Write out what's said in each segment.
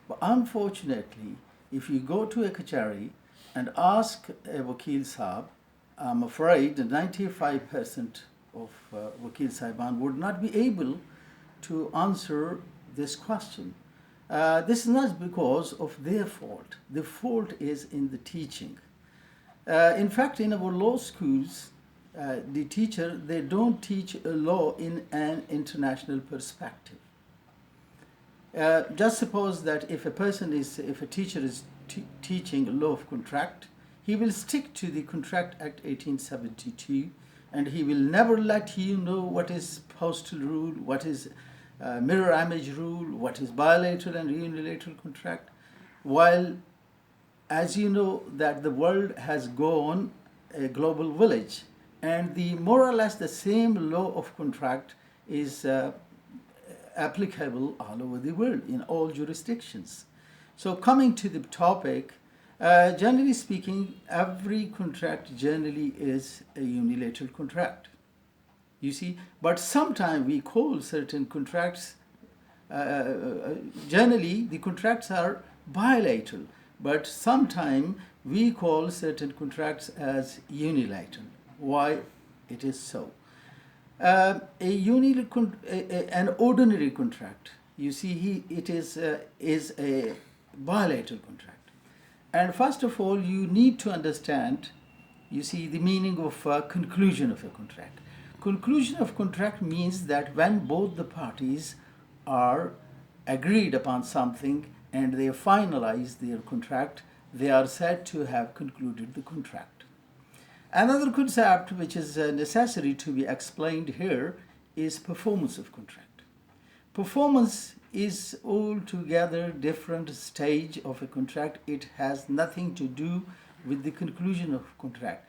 But unfortunately, if you go to a kachari and ask a wakil sahab, I'm afraid that 95% of wakil sahiban would not be able to answer this question. This is not because of their fault. The fault is in the teaching. In fact, in our law schools, the teacher, they don't teach law in an international perspective. Just suppose that if a teacher is teaching law of contract, he will stick to the Contract Act 1872, and he will never let you know what is postal rule, what is mirror image rule, what is bilateral and unilateral contract, while as you know that the world has gone a global village, and the more or less the same law of contract is applicable all over the world in all jurisdictions. So coming to the topic, generally speaking, every contract generally is a unilateral contract. You see, but sometimes we call certain contracts, generally the contracts are bilateral, but sometimes we call certain contracts as unilateral. Why it is so? An ordinary contract, you see, it is a bilateral contract. And first of all, you need to understand, you see, the meaning of conclusion of a contract. Conclusion of contract means that when both the parties are agreed upon something and they finalize their contract, they are said to have concluded the contract. Another concept which is necessary to be explained here is performance of contract. Performance is altogether different stage of a contract. It has nothing to do with the conclusion of contract.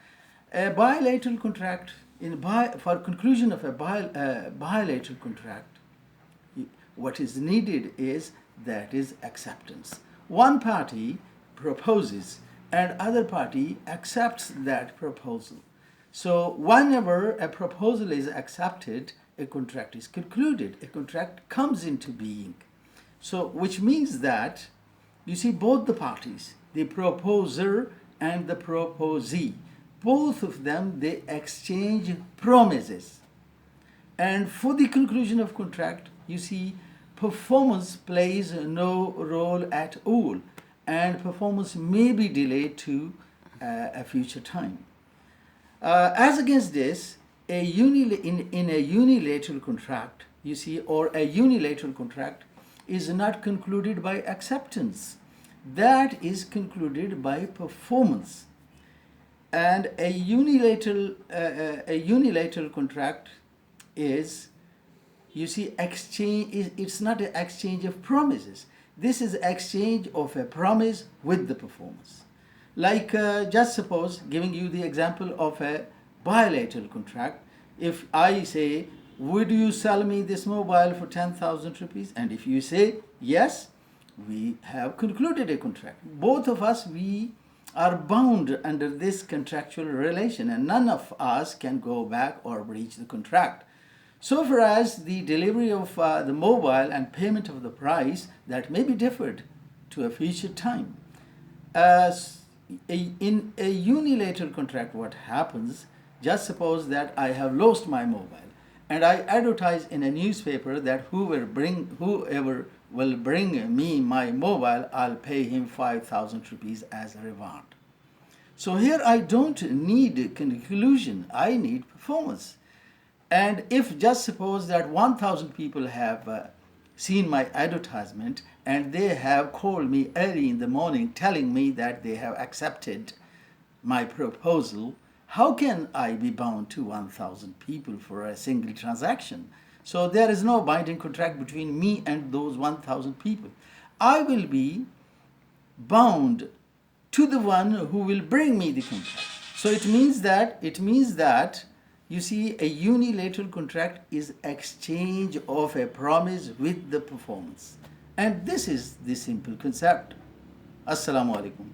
A bilateral contract, for conclusion of a bilateral contract, what is needed is acceptance. One party proposes and other party accepts that proposal. So whenever a proposal is accepted, a contract is concluded, a contract comes into being. So which means that, you see, both the parties, the proposer and the proposee, both of them, they exchange promises. And for the conclusion of contract, you see, performance plays no role at all, and performance may be delayed to a future time. As against this, in a unilateral contract, you see, or a unilateral contract is not concluded by acceptance. That is concluded by performance. And a unilateral contract is, you see, it's not an exchange of promises. This is exchange of a promise with the performance. Like just suppose, giving you the example of a bilateral contract, if I say, would you sell me this mobile for 10,000 rupees? And if you say yes, we have concluded a contract. Both of us, we are bound under this contractual relation, and none of us can go back or breach the contract. So far as the delivery of the mobile and payment of the price, that may be deferred to a future time. In a unilateral contract, what happens, just suppose that I have lost my mobile and I advertise in a newspaper that whoever will bring me my mobile, I'll pay him 5,000 rupees as a reward. So here I don't need conclusion, I need performance. And if just suppose that 1,000 people have seen my advertisement and they have called me early in the morning telling me that they have accepted my proposal, how can I be bound to 1,000 people for a single transaction? So there is no binding contract between me and those 1,000 people. I will be bound to the one who will bring me the contract. So it means that you see, a unilateral contract is exchange of a promise with the performance. And this is the simple concept. Assalamu alaikum.